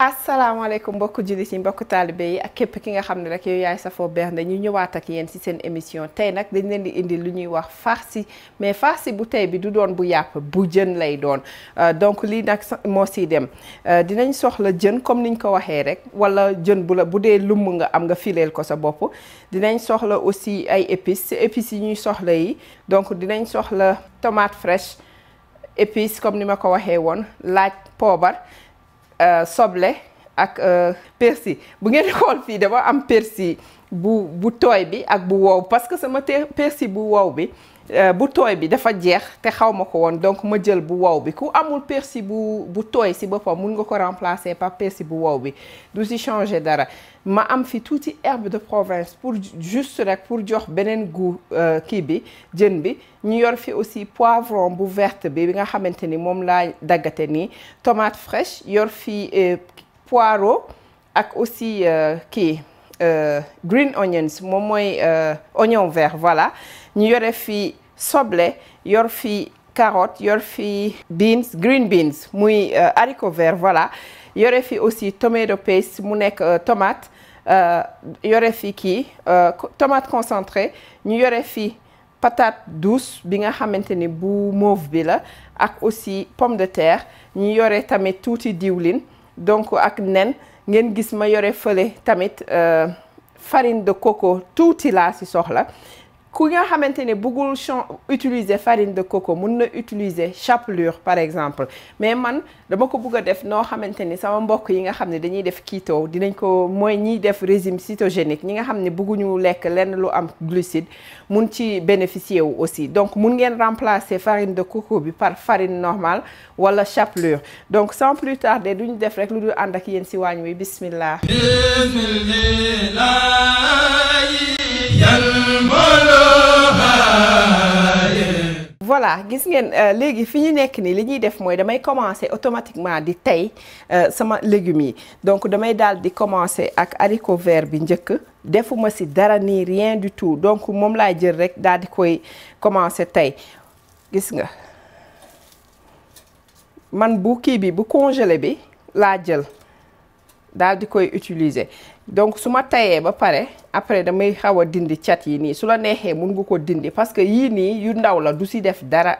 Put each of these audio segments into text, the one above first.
asalaamaaleykum mbokku jullit yi mbokku taalibe yi ak képp ki nga xam ne rek yow yaay safoo bernde ñu ñëwaat ak yéen ci seen émission tey nag dañ leen di indi lu ñuy wax farci mais farci bu tey bi du doon bu yàpp bu jën lay doon donc lii nag moo siy dem dinañ soxla jën comme niñ ko waxee rek wala jën bu dee lumm nga am nga fileel ko sa bopp dinañ soxla aussi ay épices épices yi ñuy soxla yi donc dinañ soxla tomate fraîche épices comme ni ma ko waxee woon laaj poobar soble ak persil bu ngeen xool fii dama am persil bu tooy bi ak bu wow parce que sama persil bu wow bi bu tooy bi dafa jeex te xaw ma ko woon donc ma jël bu wow bi ku amul persil bu tooy si boppam mun nga ko remplacer par persil bu wow bi du si changer dara ma am fi tuuti herbe de Provence pour juste rek pour jox beneen goût kii bi jën bi ñu yor fi aussi poivron bu verte bi nga xamante ni moom laa daggate nii tomate fraîche yor fi poireau ak aussi green onions moom mooy oignon vert voilà ñu yore fi soble yor fi carotte yor fi beans green beans muy haricot vert voilà yore fi aussi tomato paste mu nekk tomate yore fi tomate concentré ñu yore fi patate douce bi nga xamante ni bu mauve bi la ak aussi pomme de terre ñu yore tamit tuuti diwlin donc ak nen ngeen gis ma yore fële tamit farine de coco tuuti laa si soxla ku nga xamante ne bëggul utiliser farine de coco mun na utiliser chapelure par exemple mais man dama ko bëgg a def noo xamante ni sama mbokk yi nga xam ne dañuy def keto dinañ ko mooy ñiy def régime cytogénique ñi nga xam ne bëgguñu lekk lenn lu am glucide mun ci bénéficier wu aussi donc mun ngeen remplacer farine de coco bi par farine normale wala chapelure donc sans plus tarder duñu def rek lu dul ànd ak yéen si waañ wi bismillah. voilà gis ngeen léegi fi ñu nekk nii li ñuy def mooy damay commencer automatiquement di tey sama légumes yi donc damay daal di commencer ak haricot vert bi njëkk defuma ci dara nii rien du tout donc moom laay jël rek daal di koy commencer tey gis nga man bu kii bi bu congelé bi laa jël daal di koy utiliser donc su ma tayee ba pare après damay xaw a dindi cat yi nii su la neexee mun nga ko dindi parce que yii nii yu ndaw la du si def dara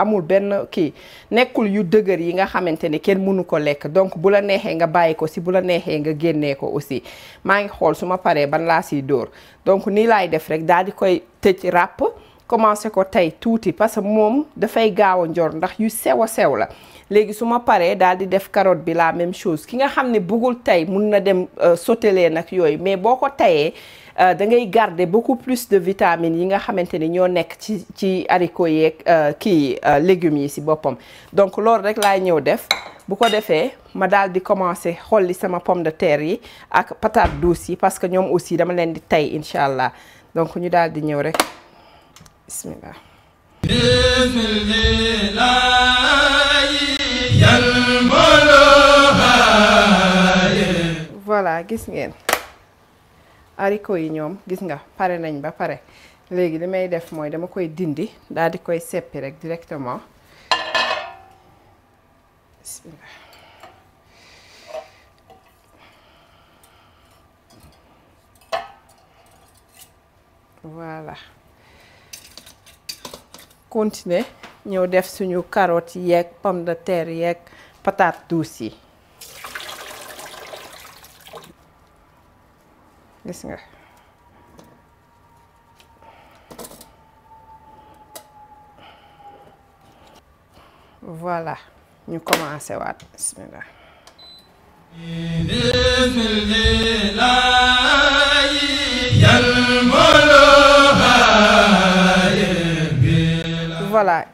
amul benn kii nekkul yu dëgër yi nga xamante ni kenn mënu ko lekk donc bu la neexee nga bàyyi ko si bu la neexee nga génnee ko aussi maa ngi xool su ma paree ban laa siy dóor donc nii laay def rek daal di koy tëj ràpp commencé ko tey tuuti parce que moom dafay gaaw a njor ndax yu sew a sew la léegi su ma paree daal di def carotte bi la même chose ki nga xam ne bëggul tey mun na dem sauteler nag yooyu mais boo ko tayee da ngay garder beaucoup plus de vitamines yi nga xamante ni ñoo nekk ci haricot yeeg légumes yi si boppam donc loolu rek laay ñëw def bu ko defee ma daal di commencer xolli sama pomme de terre yi ak patate douce yi parce que ñoom aussi dama leen di tey incha allah donc ñu daal di ñëw rek bismillah. voilà gis ngeen haricot yi ñoom gis nga pare nañ ba pare léegi li may def mooy dama koy dindi daal di koy seppi rek directement bismillah. voilà continuer ñëw def suñu carotte yeeg pomme de terre yeeg patate douce yi gis nga voilà ñu commencé waat bismillah. voilà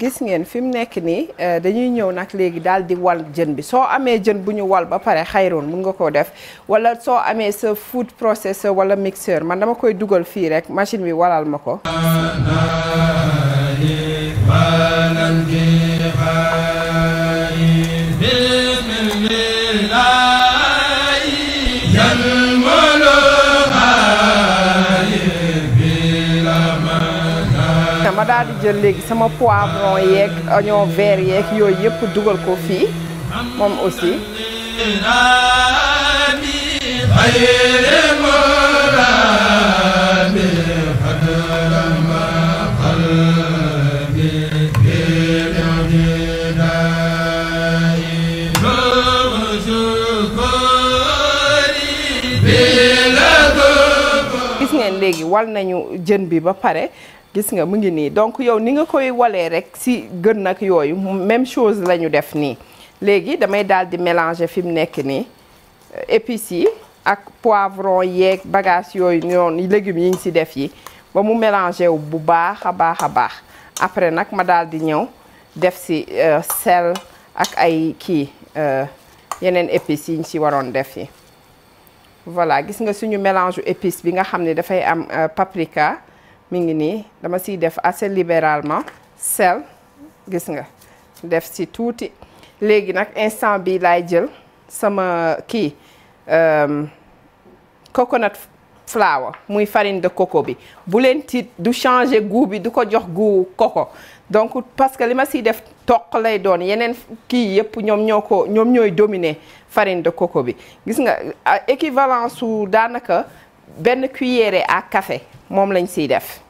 gis ngeen fi mu nekk nii dañuy ñëw nag léegi daal di wal jën bi soo amee jën bu ñu wal ba pare xayroon mun nga koo def wala soo amee sa food processor wala mixeur man dama koy dugal fii rek machine bi walal ma ko. ma daal di jël léegi sama poivron yeeg oignon vert yeeg yooyu yëpp dugal ko fii moom aussi. gis ngeen léegi wal nañu jën bi ba pare gis nga mu ngi nii donc yow ni nga koy walee rek si gën nag yooyu même chose la ñu def nii léegi damay daal di mélanger fi mu nekk nii épices yi ak poivron yeeg bagage yooyu noonu légumes yi ñu si def yi ba mu mélanger wu bu baax a baax a baax après nag ma daal di ñëw def si sel ak ay kii yeneen épices yi ñu si waroon def yi. voilà gis nga suñu mélange épice bi nga xam ne dafay am paprika mi ngi nii dama siy def assez libéralement sel gis nga def si tuuti léegi nag instant bi laay jël sama kii coconut flour muy farine de coco bi bu leen tiit du changer goût bi du ko jox goût coco donc parce que li ma siy def toq lay doon yeneen kii yëpp ñoom ñooy dominer farine de coco bi gis nga équivalence su daanaka benn cuillère à café moom lañ siy def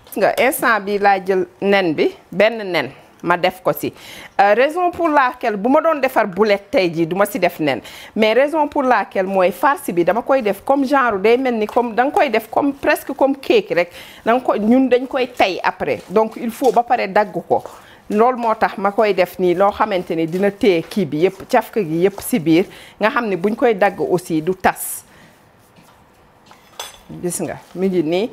gis nga instant bi laa jël nen bi benn nen ma def ko si raison pour laquelle bu ma doon defar boulette tey jii du ma si def nen mais raison pour laquelle mooy farce bi dama koy def comme genre day mel ni comme da nga koy def comme presque comme cake rek da nga ko ñun dañ koy tey après donc il faut ba pare dagg ko loolu moo tax ma koy def nii loo xamante ni dina téye kii bi yëpp cafka gi yëpp si biir nga xam ne buñ koy dagg aussi du tas gis nga mi ngi nii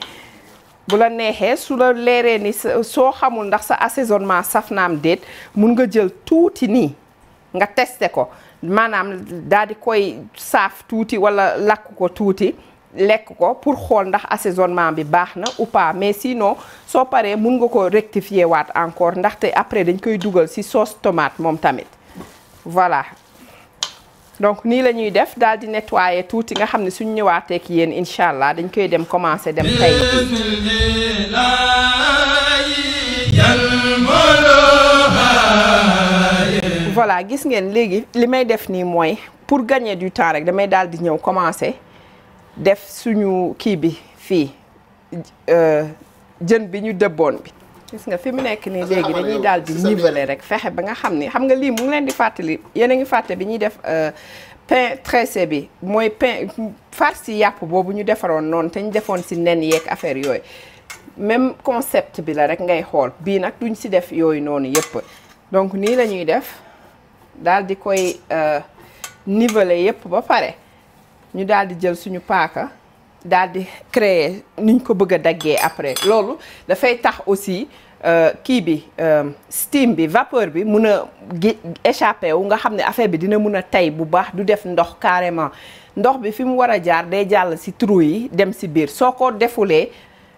bu la neexee su la leeree ni soo xamul ndax sa assaisonnement saf naam déet mun nga jël tuuti nii nga testé ko maanaam daal di koy saaf tuuti wala lakk ko tuuti lekk ko pour xool ndax assaisonnement bi baax na ou pas mais sinon soo paree mun nga ko rectifier waat encore ndaxte après dañ koy dugal ci sauce tomate moom tamit voilà donc nii la ñuy def daal di nettoyer tuuti nga xam ne suñ ñëwaatee ak yéen incha allah dañ koy dem commencer dem tey voilà gis ngeen léegi li may def nii mooy pour gagner du temps rek damay daal di ñëw commencer def suñu kii bi fii jën bi ñu dëbboon bi gis nga fi mu nekk nii léegi dañuy daal di niveler rek fexe ba nga xam ni xam nga lii mu ngi leen di fàttali yéen a ngi fàtte bi ñuy def pain tressé bi mooy pain farce yàpp boobu ñu defaroon noonu te ñu defoon si nen yeeg affaire yooyu même concept bi la rek ngay xool bii nag duñ si def yooyu noonu yëpp donc nii la ñuy def daal di koy niveler yëpp ba pare ñu daal di jël suñu paaka daal di créer niñ ko bëgg a daggee après loolu dafay tax aussi kii bi steam bi vapeur bi mun a échappé wu nga xam ne affaire bi dina mun a tey bu baax du def ndox carrément ndox bi fi mu war a jaar day jàll ci trou yi dem ci biir soo ko defulee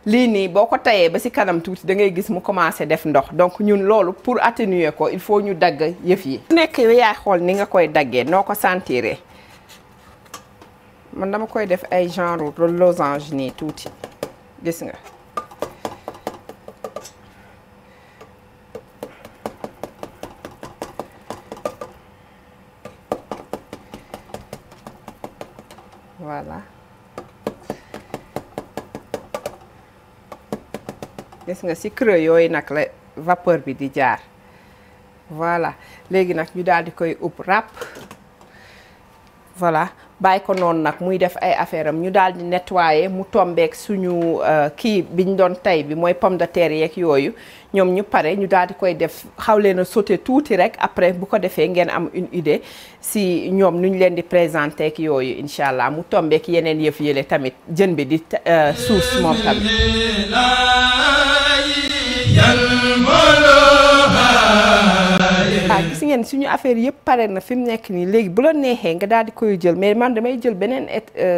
lii nii boo ko tayee ba ci kanam tuuti da ngay gis mu commencé def ndox donc ñun loolu pour atténuer ko il faut ñu dagg yëf yi. nekk yaay xool ni nga koy daggee noo ko sentiree. man dama koy def ay genre losange nii tuuti gis nga voilà gis nga ci creux yooyu nag la vapeur bi di jaar voilà léegi nag ñu daal di koy upp ràpp voilà bàyyi ko noonu nag muy def ay affaire am ñu daal di nettoyer mu tombeek suñu kii biñ doon tey bi mooy pomme de terre yeeg yooyu ñoom ñu pare ñu daal di koy def xaw leen a sauter tuuti rek après bu ko defee ngeen am une idée si ñoom nu ñu leen di présenter ak yooyu incha allah mu tombeek yeneen yëf yële tamit jën bi di suus moom tamit. waaw gis ngeen suñu affaire yëpp pare na fi mu nekk nii léegi bu la neexee nga daal di koy jël mais man damay jël beneen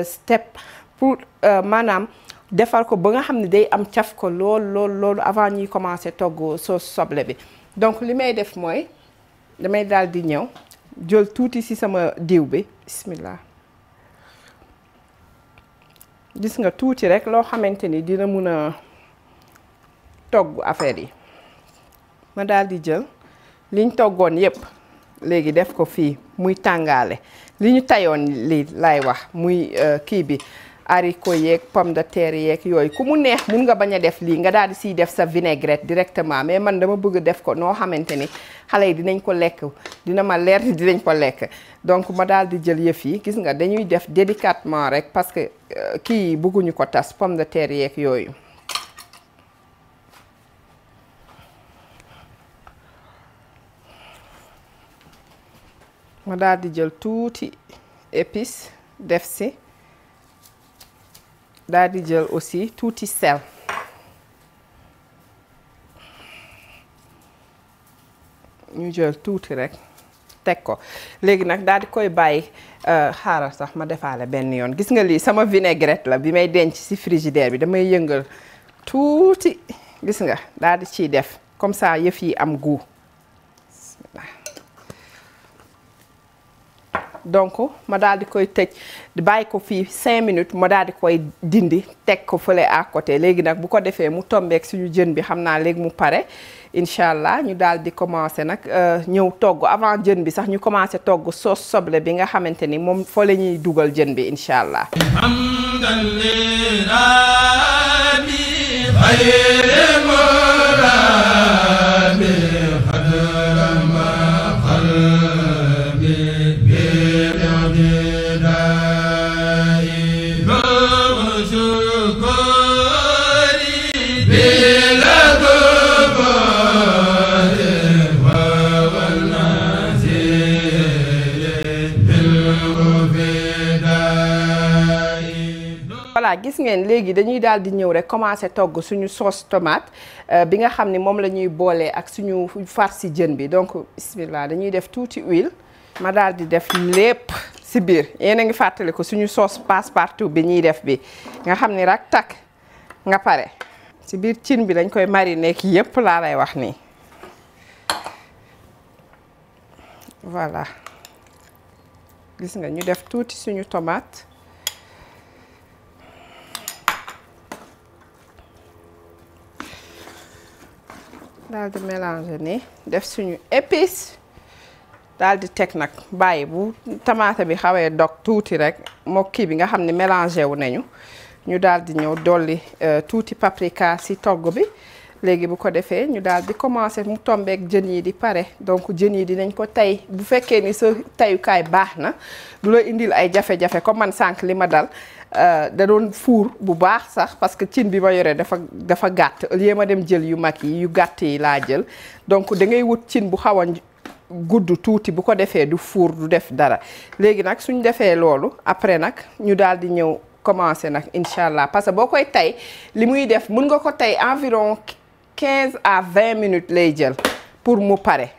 step pour maanaam defar ko ba nga xam ne day am caf ko loolu avant ñuy commencer togg sauce soble bi donc li may def mooy damay daal di ñëw jël tuuti ci sama diw bi bismillah gis nga tuuti rek loo xamante ni dina mun a togg affaire yi ma daal di jël liñ toggoon yépp léegi def ko fii muy tàngaale li ñu tayoon li lay wax muy kii bi haricot yeeg pomme de terre yeeg yooyu ku mu neex mun nga bañ a def lii nga daal di siy def sa vinaigrette directement mais man dama bëgg def ko noo xamante ni xale yi dinañ ko lekk dina ma leer ni dinañ ko lekk donc ma daal di jël yëf yi gis nga dañuy def délicatement rek parce que kii yi bëgguñu ko tas pomme de terre yeeg yooyu ma daal di jël tuuti épice def si daal di jël aussi tuuti sel ñu jël tuuti rek teg ko léegi nag daal di koy bàyyi xaaral sax ma defaale benn yoon gis nga lii sama vinaigrette la bi may denc ci frigidaire bi damay yëngal tuuti gis nga daal di ciy def comme ça yëf yi am goût donc ma daal di koy tëj di bàyyi ko fii 5 minutes ma daal di koy dindi teg ko fële à côté léegi nag bu ko defee mu tombeek suñu jën bi xam naa léegi mu pare incha allah ñu daal di commencer nag ñëw togg avant jën bi sax ñu commencer togg sauce soble bi nga xamante ni moom fa la ñuy dugal jën bi incha allah. voilà gis ngeen léegi dañuy daal di ñëw rek commencer togg suñu sauce tomate bi nga xam ni moom la ñuy boolee ak suñu farci jën bi donc bismillah dañuy def tuuti huile ma daal di def lépp ci biir yéen a ngi fàttali ko suñu sauce passe-partout bi ñuy def bi nga xam ni rak tak nga pare ci biir cin bi dañ koy mariner ki yépp laa lay wax nii voilà gis nga ñu def tuuti suñu tomate daal di mélanger ni def suñu épice daal di teg nag bàyyi bu tomate bi xawee dog tuuti rek moo kii bi nga xam ne mélangé wu nañu ñu daal di ñëw dolli tuuti paprika ci togg bi léegi bu ko defee ñu daal di commencer mu tombeek jën yi di pare donc jën yi dinañ ko tey bu fekkee ni sa tayukaay baax na du la indil ay jafe-jafe comme man sànq li ma dal da doon fuur bu baax sax parce que cin bi ma yore dafa gàtt au lieu ma dem jël yu mag yi yu gàtt yi laa jël donc da ngay wut cin bu xaw a gudd tuuti bu ko defee du fuur du def dara léegi nag suñ defee loolu après nag ñu daal di ñëw commencer nag incha allah parce que boo koy tey li muy def mun nga ko tey environ 15 à 20 minutes lay jël pour mu pare.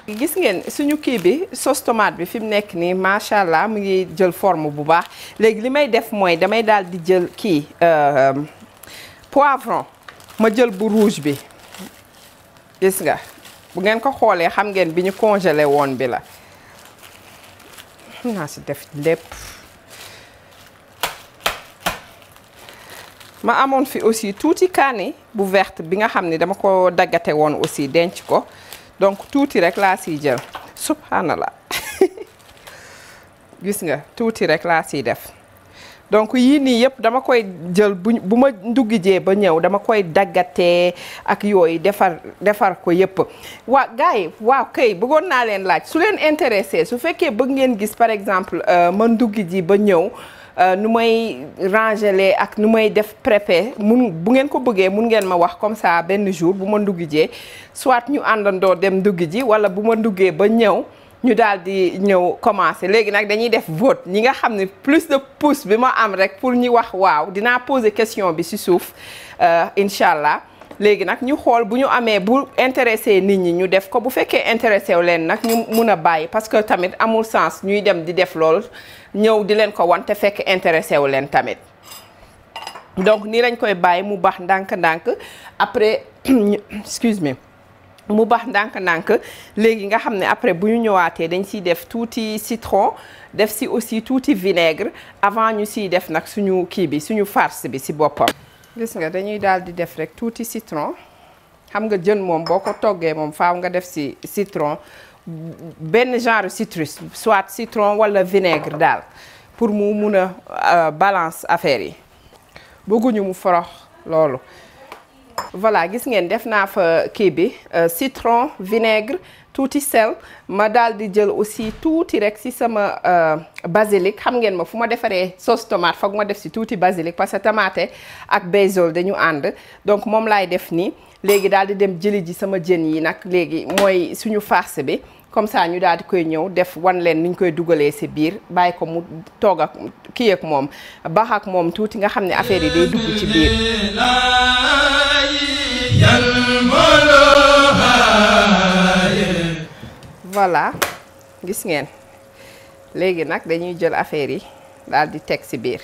gis ngeen suñu kii bi sauce tomate bi fi mu nekk nii macha allah mu ngi jël forme bu baax léegi li may def mooy damay daal di jël kii poivron ma jël bu rouge bi gis nga bu ngeen ko xoolee xam ngeen bi ñu congelé woon bi la xam naa si def lépp. ma amoon fi aussi tuuti kaani bu verte bi nga xam ni dama ko daggate woon aussi denc ko donc tuuti rek laa siy jël subhanallah gis nga tuuti rek laa siy def donc yii nii yëpp dama koy jël bu ma nduggijee ba ñëw dama koy daggatee ak yooyu defar ko yëpp waa gars yi waaw kay bëggoon naa leen laaj su leen intéressé su fekkee bëgg ngeen gis par exemple ma nduggiji ba ñëw nu may rangeler ak nu may def prépé bu ngeen ko bëggee mun ngeen ma wax comme ça benn jour bu ma nduggijee soit ñu àndandoo dem nduggi ji wala bu ma nduggee ba ñëw ñu daal di ñëw commencer léegi nag dañuy def vote ñi nga xam ne plus de pouce bi ma am rek pour ñi wax waaw dinaa poser question bi ci suuf incha allah léegi nag ñu xool bu ñu amee bu intéressé nit ñi ñu def ko bu fekkee intéressé wu leen nag ñu mun a bàyyi parce que tamit amul sens ñuy dem di def lool ñëw di leen ko wan te fekk intéressé wu leen tamit donc nii lañ koy bàyyi mu baax ndànk-ndànk après excuse me mu baax ndànk-ndànk léegi nga xam ne après bu ñu ñëwaatee dañ siy def tuuti citron def si aussi tuuti vinaigre avant ñu siy def nag suñu kii bi suñu farce bi si boppam. gis nga dañuy daal di def rek tuuti citron xam nga jën moom boo ko toggee moom faaw nga def si citron benn genre citrus soit citron wala vinaigre daal pour mu mun a balance affaire yi bëgguñu mu forox loolu. voilà gis ngeen def naa fa kii bi citron vinaigre tuuti sel ma daal di jël aussi tuuti rek si sama basilic xam ngeen ma fu ma defaree sauce tomate foog ma def si tuuti basilic parce que tomate ak basil dañu ànd donc moom laay def nii. léegi daal di dem jëli ji sama jën yi nag léegi mooy suñu farce bi comme ça ñu daal di koy ñëw def wan leen niñ koy dugalee si biir bàyyi ko mu toog ak kii ak moom baax ak moom tuuti nga xam ne affaire yi day dugg ci biir. voilà gis ngeen léegi nag dañuy jël affaire yi daal di teg si biir.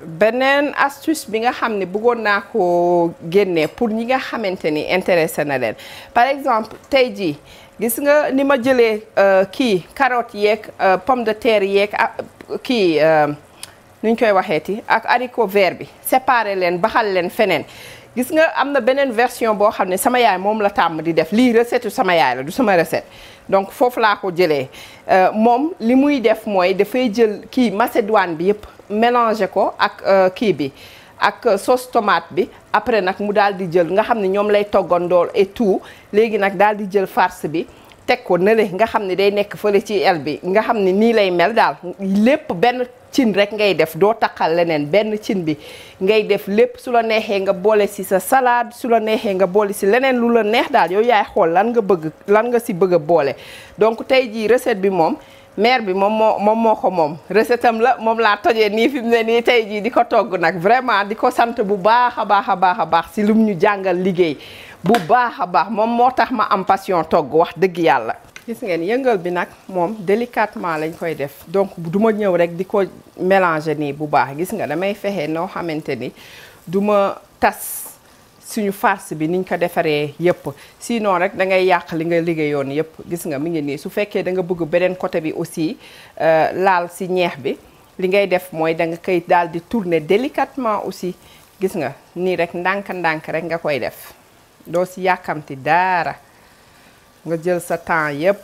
beneen astuce bi nga xam ne bëggoon naa ko génnee pour ñi nga xamante ni intéressé na leen par exemple tey jii gis nga ni ma jëlee kii carotte yeeg pomme de terre yeeg kii nu ñu koy waxeeti ak haricot vert bi séparé leen baxal leen feneen gis nga am na beneen version boo xam ne sama yaay moom la tàmm di def lii recette sama yaay la du sama recette donc foofu laa ko jëlee moom li muy def mooy dafay jël kii macédoine bi yëpp mélanger ko ak kii bi ak sauce tomate bi après nag mu daal di jël nga xam ne ñoom lay toggandool et tout léegi nag daal di jël farce bi teg ko nële nga xam ne day nekk fële ci el bi nga xam ne nii lay mel daal lépp benn cin rek ngay def doo taqal leneen benn cin bi ngay def lépp su la neexee nga boole si sa salade su la neexee nga boole si leneen lu la neex daal yow yaay xool lan nga si bëgg a boole donc tey jii recette bi moom mère bi moom moo ko moom recette am la moom laa tojee nii fi mu ne nii tey jii di ko togg nag vraiment di ko sant bu baax a baax si lum ñu jàngal liggéey bu baax a baax moom moo tax ma am passion togg wax dëgg yàlla. gis ngeen yëngal bi nag moom délicatement lañ koy def donc du ma ñëw rek di ko mélanger nii bu baax gis nga damay fexe noo xamante ni du ma tas suñu farce bi niñ ko defaree yëpp sinon rek da ngay yàq li nga liggéeyoon yëpp gis nga mi ngi nii su fekkee da nga bëgg beneen côté bi aussi laal si ñeex bi li ngay def mooy da nga koy daal di tourner délicatement aussi gis nga nii rek ndànk-ndànk rek nga koy def doo si yàkkamti dara nga jël sa temps yëpp.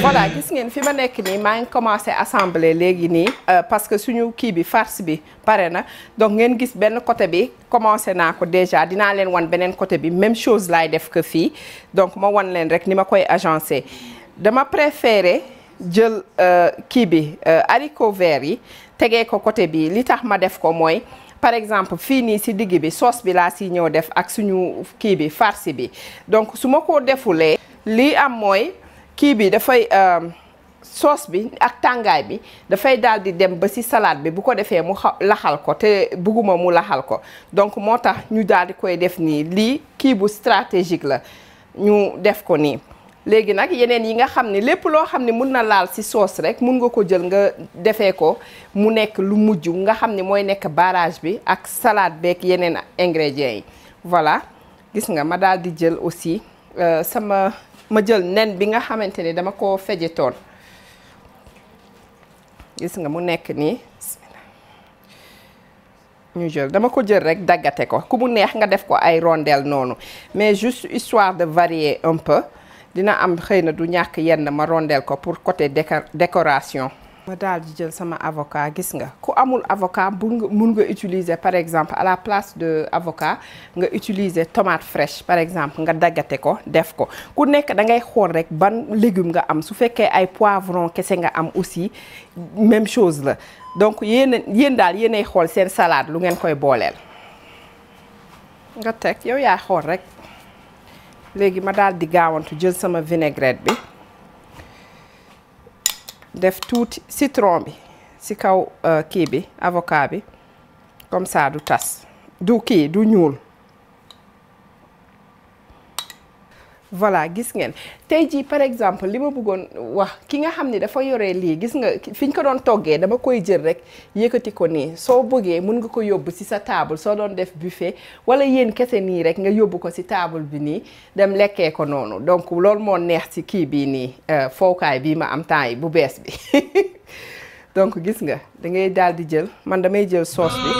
voilà gis ngeen fi ma nekk nii maa ngi commencé assembler léegi nii parce que suñu kii bi farce bi pare na donc ngeen gis benn côté bi commencé naa ko déjà dinaa leen wan beneen côté bi même chose laay def que fii donc ma wan leen rek ni ma koy agencé dama préféré jël kii bi haricot vert yi tegee ko côté bi li tax ma def ko mooy par exemple fii nii si digg bi sauce bi laa si ñëw def ak suñu kii bi farce bi donc su ma ko defulee lii am mooy kii bi dafay sauce bi ak tàngaay bi dafay daal di dem ba ci salade bi bu ko defee mu laxal ko te bëgguma mu laxal ko donc moo tax ñu daal di koy def nii lii kii bu stratégique la ñu def ko nii. léegi nag yeneen yi nga xam ne lépp loo xam ne mun na laal ci sauce rek mun nga ko jël nga defee ko mu nekk lu mujj nga xam ne mooy nekk barrage bi ak salade beeg yeneen ingrédients yi voilà gis nga ma daal di jël aussi ma jël nen bi nga xamante ni dama ko fejetoon gis nga mu nekk nii ñu jël dama ko jël rek daggate ko ku mu neex nga def ko ay rondelles noonu mais juste histoire de varier un peu dina am xëy na du ñàkk yenn ma rondel ko pour côté décoration. ma daal di jël sama avocat gis nga ku amul avocat mun nga utiliser par exemple à la place de avocat nga utiliser tomate fraîche par exemple nga daggate ko def ko ku nekk da ngay xool rek ban légume nga am su fekkee ay poivron kese nga am aussi même chose la donc yéen daal yéenay xool seen salade lu ngeen koy booleel. nga teg yow yaa xool rek. léegi ma daal di gaawantu jël sama vinaigrette bi def tuuti citron bi ci kaw kii bi avocat bi comme ça du tas du kii du ñuul voilà gis ngeen tey jii par exemple li ma bëggoon wax ki nga xam ne dafa yore lii gis nga fi ñu ko doon toggee dama koy jël rek yëkkati ko nii soo bëggee mun nga ko yóbbu ci sa table soo doon def buffet wala yéen kese nii rek nga yóbbu ko ci table bi nii dem lekkee ko noonu donc loolu moo neex ci kii bii nii fowukaay bii ma am temps yi bu bees bi donc gis nga da ngay daal di jël man damay jël sauce bi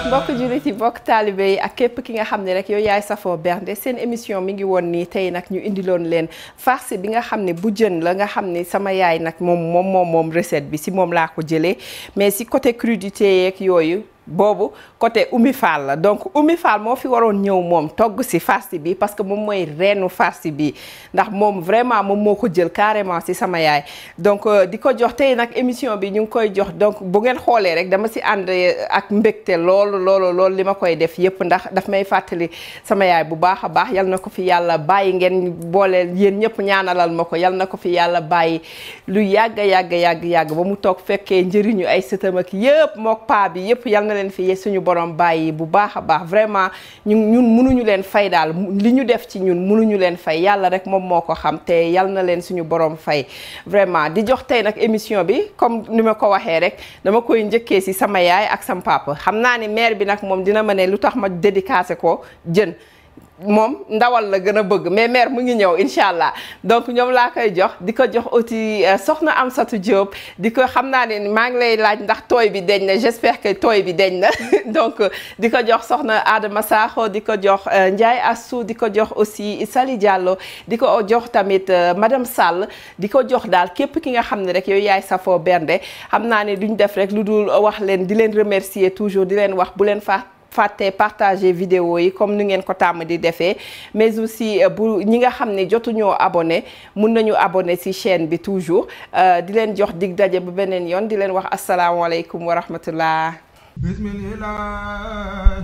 mbokk jullit yi mbokk taalibe yi ak képp ki nga xam ne rek yow yaay safoo bernde seen émission mi ngi woon nii tey nag ñu indiloon leen farce bi nga xam ne bu jën la nga xam ne sama yaay nag moom recette bi si moom laa ko jëlee mais si côté crudité yeeg yooyu boobu côté Oumy Fall la donc Oumy Fall moo fi waroon ñëw moom togg si farce bi parce que moom mooy reenu farce bi ndax moom vraiment moom moo ko jël carrément si sama yaay donc di ko jox tey nag émission bi ñu ngi koy jox donc bu ngeen xoolee rek dama si ànd ak mbégte loolu li ma koy def yëpp ndax daf may fàttali sama yaay bu baax a baax yal na ko fi yàlla bàyyi ngeen boole yéen ñëpp ñaanalal ma ko yal na ko fi yàlla bàyyi lu yàgg ba mu toog fekkee njëriñu ay sëtam ak yëpp mook paa bi yëpp yal na leen fi suñu borom bàyyi bu baax a baax vraiment ñun mënuñu leen fay daal li ñu def ci ñun mënuñu leen fay yàlla rek moom moo ko xam te yal na leen suñu borom fay vraiment di jox tey nag émission bi comme ni ma ko waxee rek dama koy njëkkee si sama yaay ak sama papa xam naa ni mère bi nag moom dina ma ne lu tax ma dédicacé ko jën moom ndawal la gën a bëgg mais mère mu ngi ñëw incha allah donc ñoom laa koy jox di ko jox aussi soxna Amsatou Diop di ko xam naa ne maa ngi lay laaj ndax tooy bi deñ na j'espère que tooy bi deñ na donc di ko jox soxna Adama Sakho di ko jox Ndiaye Assou di ko jox aussi Sali Diallo di ko jox tamit madame Sall di ko jox daal képp ki nga xam ne rek yow yaay safoo bernde xam naa ne duñ def rek lu dul wax leen di leen remercier toujours di leen wax bu leen fàtte partager vidéo yi comme ni ngeen ko tàmm di defee mais aussi bu ñi nga xam ne jotuñoo abonné mun nañu abonné ci chaîne bi toujours di leen jox dig daje ba beneen yoon di leen wax asalaamaaleykum wa rahmatullah bismillah